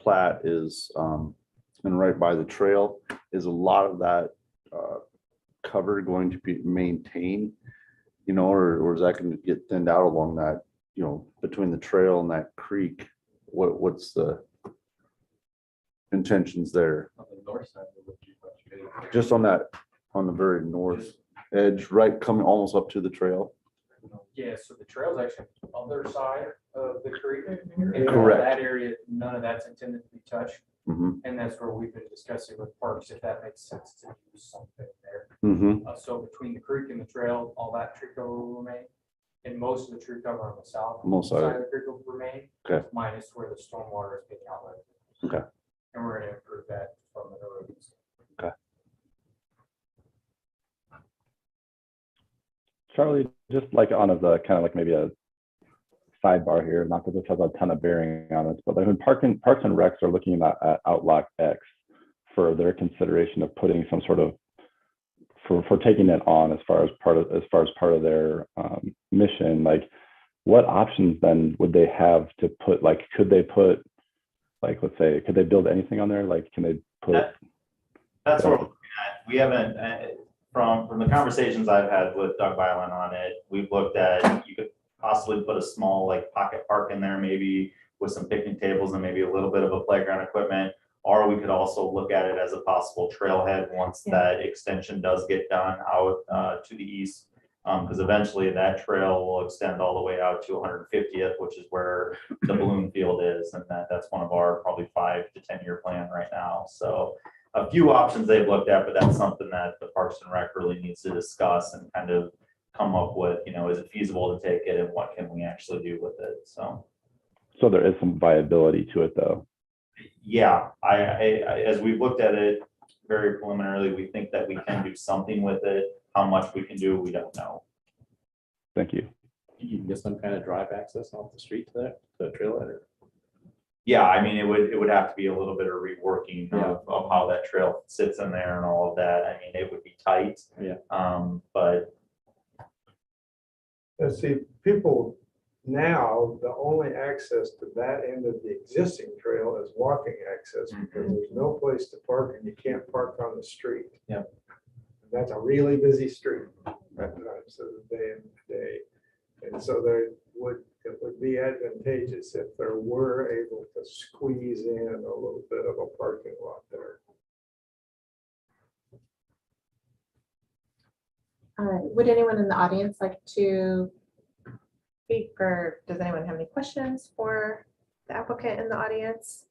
plat is, and right by the trail, is a lot of that cover going to be maintained, you know, or is that going to get thinned out along that, you know, between the trail and that creek? What's the intentions there? On the north side of the Just on that, on the very north edge, right, coming almost up to the trail? Yeah, so the trail's actually on the other side of the creek. Mhm. And Correct. that area, none of that's intended to be touched. Mm-hmm. And that's where we've been discussing with parks, if that makes sense to do something there. Mm-hmm. So between the creek and the trail, all that tree cover will remain. And most of the tree cover on the south Most side of of the creek will remain. Okay. Minus where the stormwater is being outlet. Okay. And we're gonna improve that from the roads. Charlie, just like on as a kind of like maybe a sidebar here, not that this has a ton of bearing on it, but like when Parks and Recs are looking at Outlook X for their consideration of putting some sort of for taking it on as far as part of their mission, like what options then would they have to put, like could they put, like let's say, could they build anything on there? Like can they put? That's what we're looking at. We haven't, from the conversations I've had with Doug Byland on it, we've looked at, you could possibly put a small like pocket park in there, maybe with some picnic tables and maybe a little bit of a playground equipment. Or we could also look at it as a possible trailhead once that extension does get done out to the east. Because eventually that trail will extend all the way out to 150th, which is where the balloon field is. And that's one of our probably 5 to 10 year plan right now. So a few options they've looked at, but that's something that the Parks and Rec really needs to discuss and kind of come up with, you know, is it feasible to take it and what can we actually do with it? So there is some viability to it though. yeah, I as we've looked at it very preliminarily, we think that we can do something with it. How much we can do, we don't know. Thank you. You can get some kind of drive access off the street to that, to the trailhead. Or Yeah, I mean, it would have to be a little bit of reworking of how that trail sits in there and all of that. I mean, it would be tight. Yeah. But Let's see, people now the only access to that end of the existing trail is walking access because there's no place to park and you can't park on the street. Yep. And that's a really busy street at times of the day and day. And so it would be advantageous if there were able to squeeze in a little bit of a parking lot there. Would anyone in the audience like to speak, or does anyone have any questions for the applicant in the audience?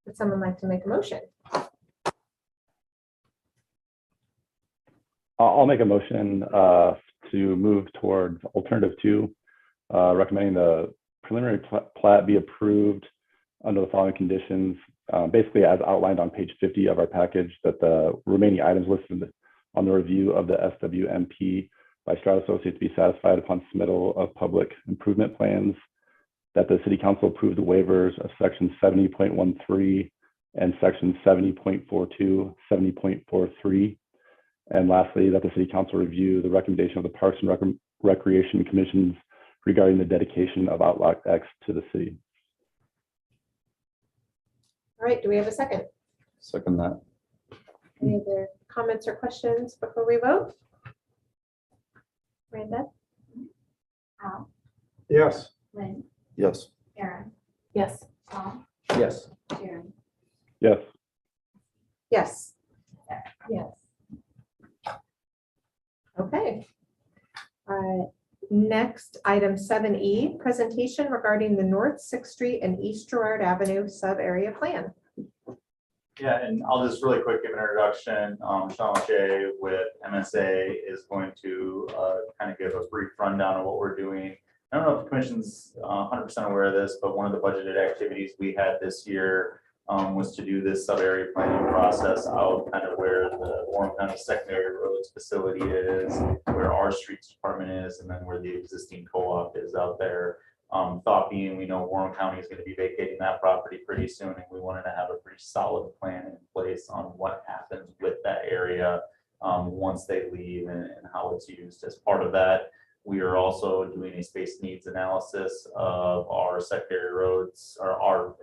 Would someone like to make a motion? I'll make a motion to move towards alternative 2, recommending the preliminary plat be approved under the following conditions, basically as outlined on page 50 of our package, that the remaining items listed on the review of the SWMP by Stroud Associates be satisfied upon submittal of public improvement plans, that the city council approve the waivers of section 70.13 and section 70.42, 70.43. And lastly, that the city council review the recommendation of the Parks and Recreation Commissions regarding the dedication of Outlook X to the city. All right, do we have a second? Second that. Any other comments or questions before we vote? Miranda? Al, Yes. Lynn, Yes. Aaron, Yes. Tom, Yes. Jeremy. Yes. Yes. Yes. Okay. Next, item 7E, presentation regarding the North 6th Street and East Girard Avenue sub-area plan. Yeah, and I'll just really quick give an introduction. Sean O'Shea with MSA is going to kind of give a brief rundown of what we're doing. I don't know if the commission's 100% aware of this, but one of the budgeted activities we had this year was to do this sub-area planning process out kind of where the Warren County Secondary Roads facility is, where our streets department is, and then where the existing co-op is out there. Thought being, we know Warren County is going to be vacating that property pretty soon, and we wanted to have a pretty solid plan in place on what happens with that area once they leave and how it's used. As part of that, we are also doing a space needs analysis of our secondary roads, or our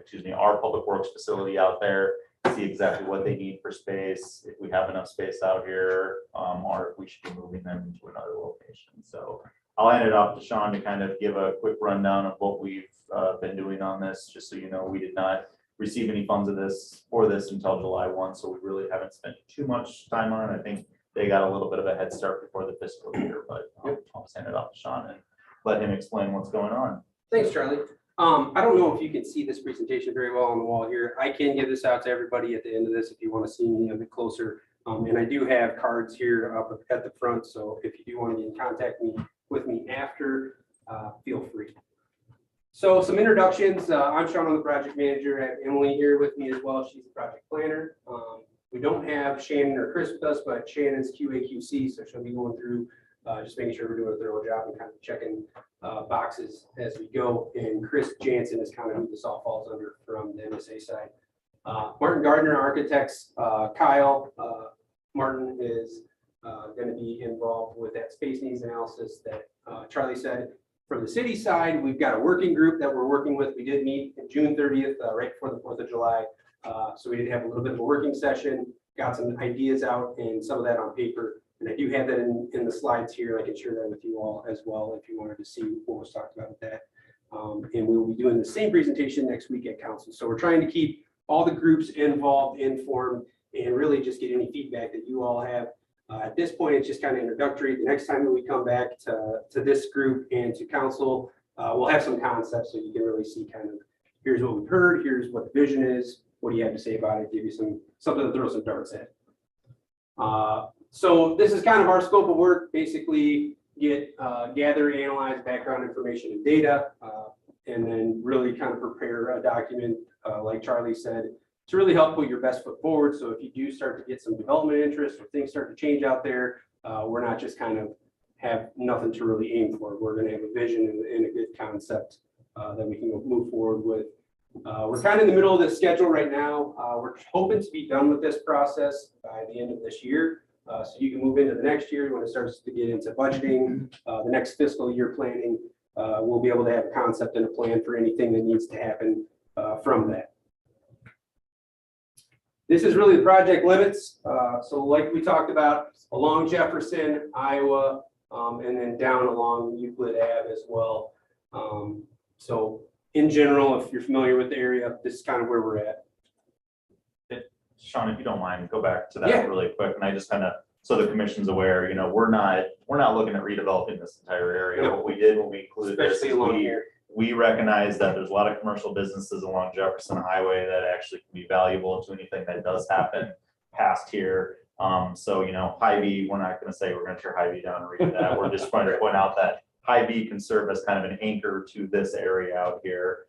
public works facility out there, see exactly what they need for space, if we have enough space out here, or if we should be moving them to another location. So I'll hand it off to Sean to kind of give a quick rundown of what we've been doing on this, just so you know, we did not receive any funds for this until July 1, so we really haven't spent too much time on it. I think they got a little bit of a head start before the fiscal year, but I'll send it off to Sean and let him explain what's going on. Thanks, Charlie. I don't know if you can see this presentation very well on the wall here. I can give this out to everybody at the end of this if you want to see me a bit closer. And I do have cards here up at the front, so if you do want to get in contact with me after, feel free. So some introductions. I'm Sean, I'm the project manager. I have Emily here with me as well. She's the project planner. We don't have Shannon or Chris with us, but Shannon's QA/QC, so she'll be going through just making sure we're doing a thorough job and kind of checking boxes as we go. And Chris Jansen is kind of who this all falls under from the MSA side. Martin Gardner, architects. Kyle Martin is going to be involved with that space needs analysis that Charlie said. From the city side, we've got a working group that we're working with. We did meet on June 30th, right before the 4th of July. So we did have a little bit of a working session, got some ideas out and some of that on paper. And I do have that in the slides here. I can share that with you all as well if you wanted to see what was talked about with that. And we will be doing the same presentation next week at council. So we're trying to keep all the groups involved, informed, and really just get any feedback that you all have. At this point, it's just kind of introductory. The next time that we come back to this group and to council, we'll have some concepts so you can really see kind of, here's what we've heard, here's what the vision is, what do you have to say about it, give you something to throw some darts at. So this is kind of our scope of work, basically gather, analyze background information and data, and then really kind of prepare a document, like Charlie said, to really help put your best foot forward. So if you do start to get some development interest or things start to change out there, we're not just kind of have nothing to really aim for. We're going to have a vision and a good concept that we can move forward with. We're kind of in the middle of the schedule right now. We're hoping to be done with this process by the end of this year. So you can move into the next year when it starts to get into budgeting, the next fiscal year planning. We'll be able to have a concept and a plan for anything that needs to happen from that. This is really the project limits. So like we talked about, along Jefferson, Iowa, and then down along Euclid Ave as well. So in general, if you're familiar with the area, this is kind of where we're at. Sean, if you don't mind, go back to Yeah. that really quick, and I just kind of, so the commission's aware, you know, we're not looking at redeveloping this entire area. No. What we did when we included this, Especially is along we here. we recognize that there's a lot of commercial businesses along Jefferson Highway that actually can be valuable to anything that does happen past here. So, you know, Hy-Vee, we're not gonna say we're gonna tear Hy-Vee down and redo that. We're just trying to point out that Hy-Vee can serve as kind of an anchor to this area out here.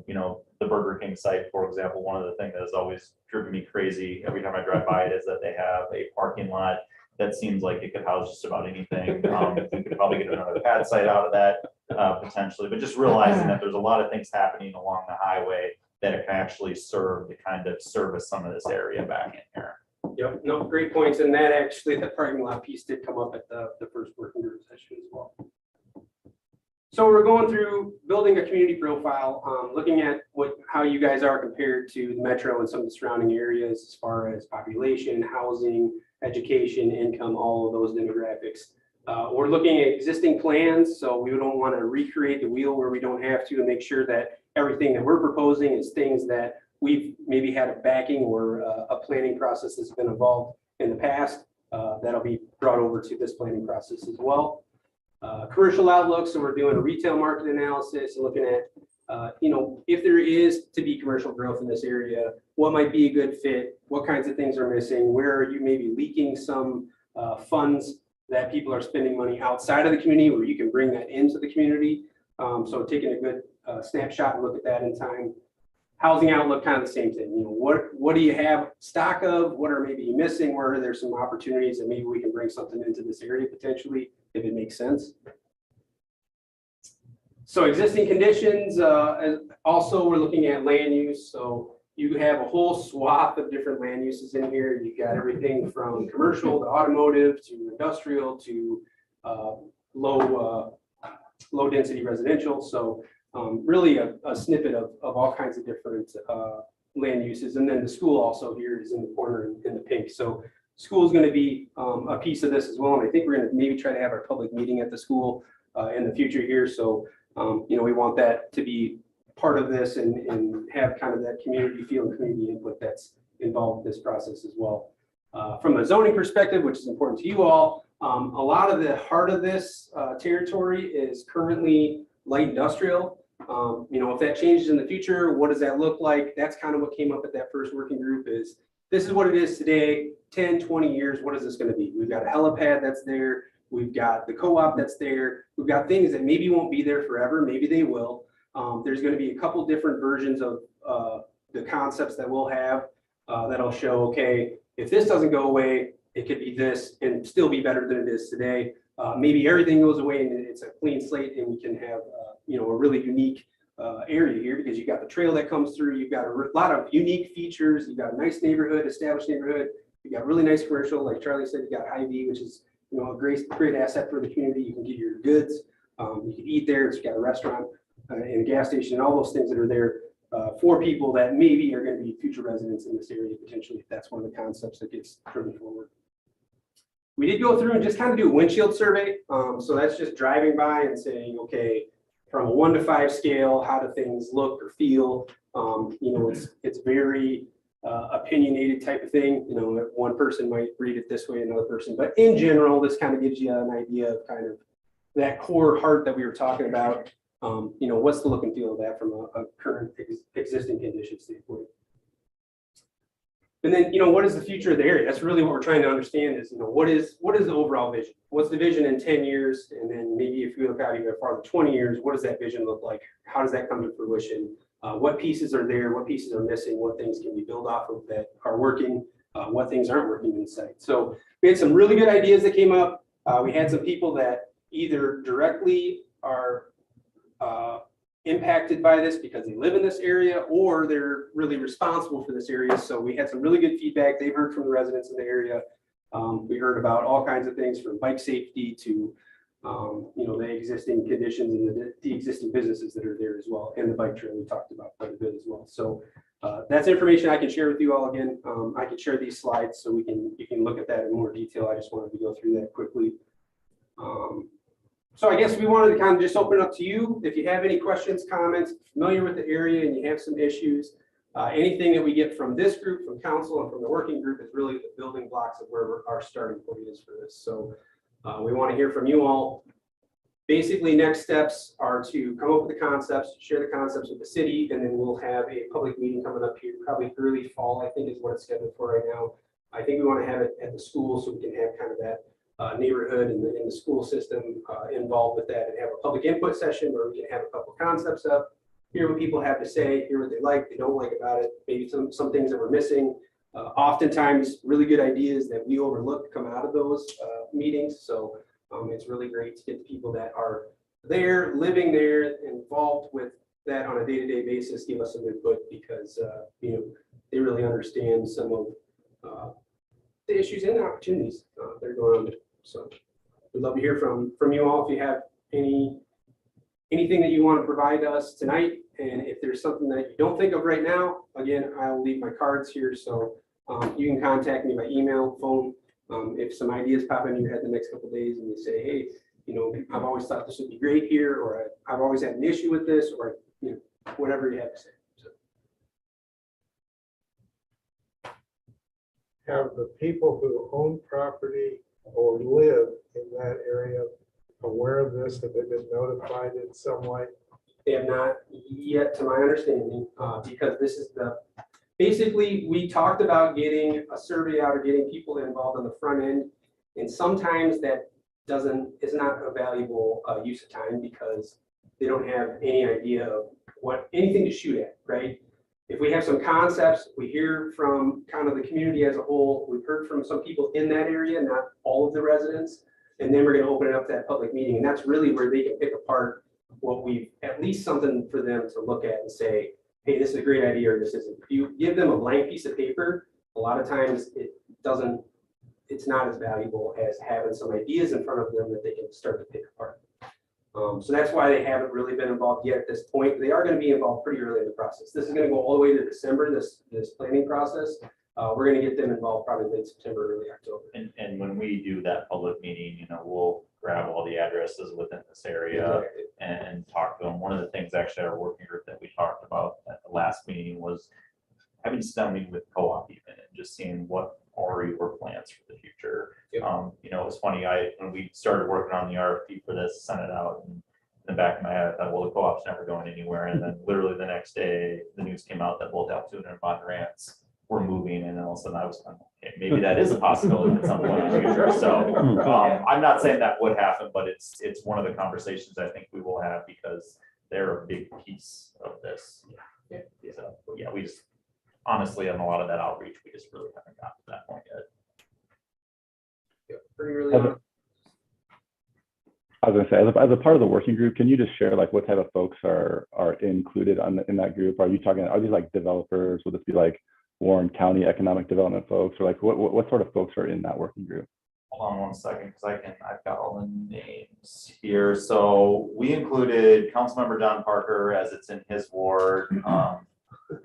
You know, the Burger King site, for example, one of the things that has always driven me crazy every time I drive by it is that they have a parking lot that seems like it could house just about anything. We could probably get another pad site out of that potentially, but just realizing that there's a lot of things happening along the highway that it can actually serve to kind of service some of this area back in here. Yep, no, great points. And that actually, that parking lot piece did come up at the first working group session as well. So we're going through building a community profile, looking at how you guys are compared to the metro and some of the surrounding areas as far as population, housing, education, income, all of those demographics. We're looking at existing plans, so we don't want to recreate the wheel where we don't have to, and make sure that everything that we're proposing is things that we've maybe had a backing or a planning process that's been involved in the past. That'll be brought over to this planning process as well. Commercial outlook, so we're doing a retail market analysis and looking at, you know, if there is to be commercial growth in this area, what might be a good fit, what kinds of things are missing, where are you maybe leaking some funds that people are spending money outside of the community where you can bring that into the community. So taking a good snapshot and look at that in time. Housing outlook, kind of the same thing. You know, what do you have stock of? What are maybe you missing? Where are there some opportunities that maybe we can bring something into this area potentially, if it makes sense? So existing conditions, also we're looking at land use. So you have a whole swath of different land uses in here. You've got everything from commercial to automotive to industrial to low density residential. So really a snippet of all kinds of different land uses. And then the school also here is in the corner in the pink. So school is going to be a piece of this as well. And I think we're going to maybe try to have our public meeting at the school in the future here. So, you know, we want that to be part of this and have kind of that community feel and community input that's involved with this process as well. From a zoning perspective, which is important to you all, a lot of the heart of this territory is currently light industrial. You know, if that changes in the future, what does that look like? That's kind of what came up at that first working group is, this is what it is today, 10, 20 years, what is this going to be? We've got a helipad that's there. We've got the co-op that's there. We've got things that maybe won't be there forever. Maybe they will. There's going to be a couple different versions of the concepts that we'll have that'll show, okay, if this doesn't go away, it could be this and still be better than it is today. Maybe everything goes away and it's a clean slate and we can have, you know, a really unique area here because you've got the trail that comes through. You've got a lot of unique features. You've got a nice neighborhood, established neighborhood. You've got really nice commercial, like Charlie said, you got Hy-Vee, which is, you know, a great asset for the community. You can get your goods. You can eat there. It's got a restaurant and a gas station and all those things that are there for people that maybe are going to be future residents in this area potentially, if that's one of the concepts that gets driven forward. We did go through and just kind of do a windshield survey. So that's just driving by and saying, okay, from a 1 to 5 scale, how do things look or feel? You know, it's very opinionated type of thing. You know, one person might read it this way, another person, but in general, this kind of gives you an idea of kind of that core heart that we were talking about. You know, what's the look and feel of that from a current existing condition standpoint? And then, you know, what is the future of the area? That's really what we're trying to understand is, you know, what is the overall vision? What's the vision in 10 years? And then maybe if we look out even farther, 20 years, what does that vision look like? How does that come to fruition? What pieces are there? What pieces are missing? What things can we build off of that are working? what things aren't working in site. So we had some really good ideas that came up. We had some people that either directly are impacted by this because they live in this area, or they're really responsible for this area. So we had some really good feedback. They've heard from the residents in the area. We heard about all kinds of things from bike safety to the existing conditions and the existing businesses that are there as well, and the bike trail we talked about quite a bit as well. So that's information I can share with you all again. I can share these slides so you can look at that in more detail. I just wanted to go through that quickly. So I guess we wanted to kind of just open it up to you. If you have any questions, comments, familiar with the area and you have some issues, anything that we get from this group, from council and from the working group is really the building blocks of where our starting point is for this. So we want to hear from you all. Basically, next steps are to come up with the concepts, share the concepts with the city, and then we'll have a public meeting coming up here, probably early fall, I think is what it's scheduled for right now. I think we want to have it at the school so we can have kind of that neighborhood and the school system involved with that, and have a public input session where we can have a couple of concepts up, hear what people have to say, hear what they like, they don't like about it, maybe some things that we're missing. Oftentimes, really good ideas that we overlook come out of those meetings. So it's really great to get the people that are there, living there, involved with that on a day-to-day basis, give us some input because they really understand some of the issues and the opportunities that are going on there. So we'd love to hear from you all if you have anything that you want to provide to us tonight. And if there's something that you don't think of right now, again, I'll leave my cards here. So you can contact me by email, phone. If some ideas pop into your head the next couple of days and you say, hey, I've always thought this would be great here, or I've always had an issue with this, or whatever you have to say. So. Have the people who own property or live in that area aware of this? Have they been notified in some way? They have not yet, to my understanding, because this is basically, we talked about getting a survey out or getting people involved on the front end. And sometimes that is not a valuable use of time because they don't have any idea of anything to shoot at, right? If we have some concepts, we hear from kind of the community as a whole, we've heard from some people in that area, not all of the residents, and then we're going to open it up to that public meeting. And that's really where they can pick apart at least something for them to look at and say, hey, this is a great idea, or this isn't. If you give them a blank piece of paper, a lot of times it's not as valuable as having some ideas in front of them that they can start to pick apart. So that's why they haven't really been involved yet at this point. They are going to be involved pretty early in the process. This is going to go all the way to December, this planning process. We're going to get them involved probably late September, early October. And when we do that public meeting, we'll grab all the addresses within this area and talk to them. One of the things actually our working group that we talked about at the last meeting was having something with co-op even and just seeing what are your plans for the future. It was funny, when we started working on the RFP for this, sent it out, and in the back of my head, I thought, well, the co-op's never going anywhere. And then literally the next day, the news came out that both Altoona and Bondurant's were moving, and then all of a sudden I was kind of, okay, maybe that is a possibility at some point in the future. So I'm not saying that would happen, but it's one of the conversations I think we will have because they're a big piece of this. So yeah, we just honestly on a lot of that outreach, we just really haven't gotten to that point yet. Pretty early on. I was going to say, as a part of the working group, can you just share like what type of folks are included in that group? Are these like developers? Will this be like Warren County economic development folks, or like what sort of folks are in that working group? Hold on one second, because I've got all the names here. So we included Councilmember John Parker as it's in his ward,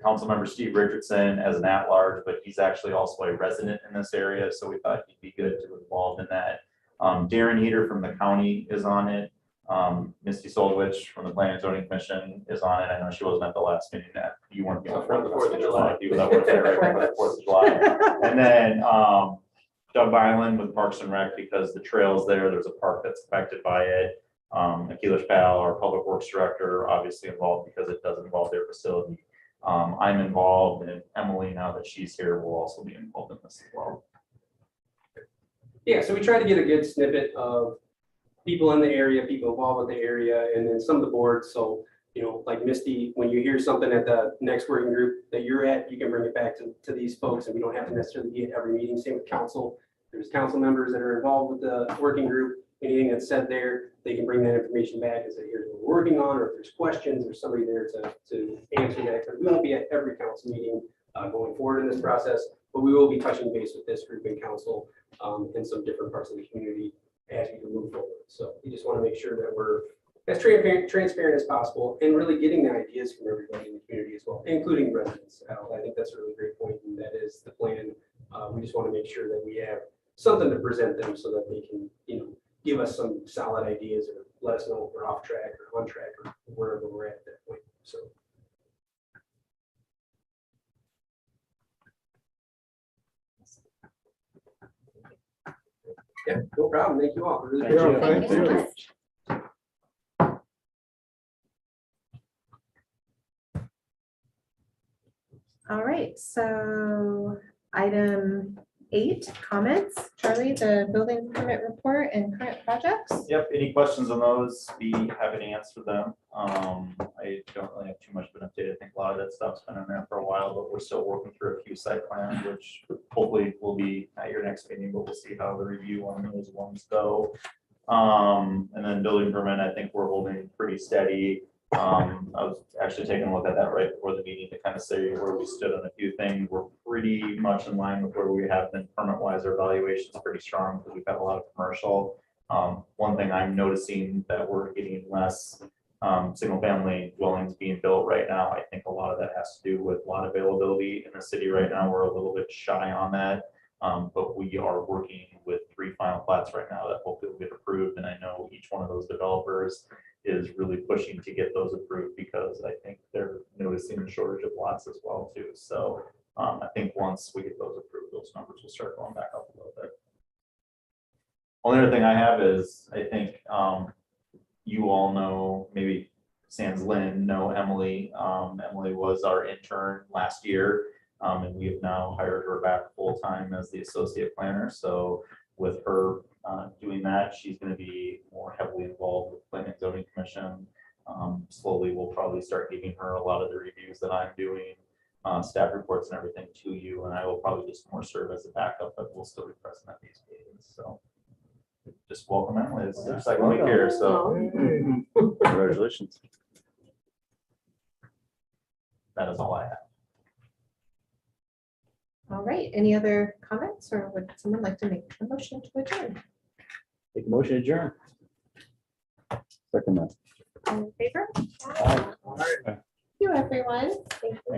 Councilmember Steve Richardson as an at-large, but he's actually also a resident in this area, so we thought he'd be good to be involved in that. Darren Heater from the county is on it. Misty Solowich from the Planning and Zoning Commission is on it. I know she wasn't at the last meeting that you weren't there for the 4th of July. You were there right for the 4th of July. And then Doug Byland with Parks and Rec, because the trail's there's a park that's affected by it. Akilesh Pal, our Public Works Director, obviously involved because it does involve their facility. I'm involved, and Emily, now that she's here, will also be involved in this as well. Yeah, so we try to get a good snippet of people in the area, people involved with the area, and then some of the boards. So you know, like Misty, when you hear something at the next working group that you're at, you can bring it back to these folks, and we don't have to necessarily be at every meeting. Same with council. There's council members that are involved with the working group. Anything that's said there, they can bring that information back and say, here's what we're working on, or if there's questions, there's somebody there to answer that. Because we won't be at every council meeting going forward in this process, but we will be touching base with this group in council in some different parts of the community as we move forward. So we just want to make sure that we're as transparent as possible and really getting the ideas from everybody in the community as well, including residents. I think that's a really great point, and that is the plan. We just want to make sure that we have something to present them so that they can, you know, give us some solid ideas or let us know if we're off track or on track or wherever we're at that point. So. Yeah, no problem. Thank you all. Really Yeah, appreciate it. Thank you so you. much. All right, so item 8, comments. Charlie, the building permit report and current projects. Yep, any questions on those, be happy to answer them. I don't really have too much of an update. I think a lot of that stuff's been in there for a while, but we're still working through a few site plans, which hopefully will be at your next meeting, but we'll see how the review on those ones go. And then building permit, I think we're holding pretty steady. I was actually taking a look at that right before the meeting to kind of say where we stood on a few things. We're pretty much in line with where we have been permit wise. Our valuation is pretty strong because we've got a lot of commercial. One thing I'm noticing that we're getting less single family dwellings being built right now. I think a lot of that has to do with lot availability in the city right now. We're a little bit shy on that. But we are working with 3 final plats right now that hopefully will get approved. And I know each one of those developers is really pushing to get those approved because I think they're noticing a shortage of lots as well too. So I think once we get those approved, those numbers will start going back up a little bit. Only other thing I have is I think you all know, maybe Sans Lynn, know Emily. Emily was our intern last year. And we have now hired her back full-time as the associate planner. So with her doing that, she's going to be more heavily involved with planning and zoning commission. Slowly, we'll probably start giving her a lot of the reviews that I'm doing, staff reports and everything to you. And I will probably just more serve as a backup, but we'll still be present at these meetings. So just welcome Emily. It's her second week here. So Congratulations. that is all I have. All right, any other comments, or would someone like to make a motion to adjourn? Make a motion to adjourn. Second that. All in favor? Aye. Thank you, everyone. Thank you.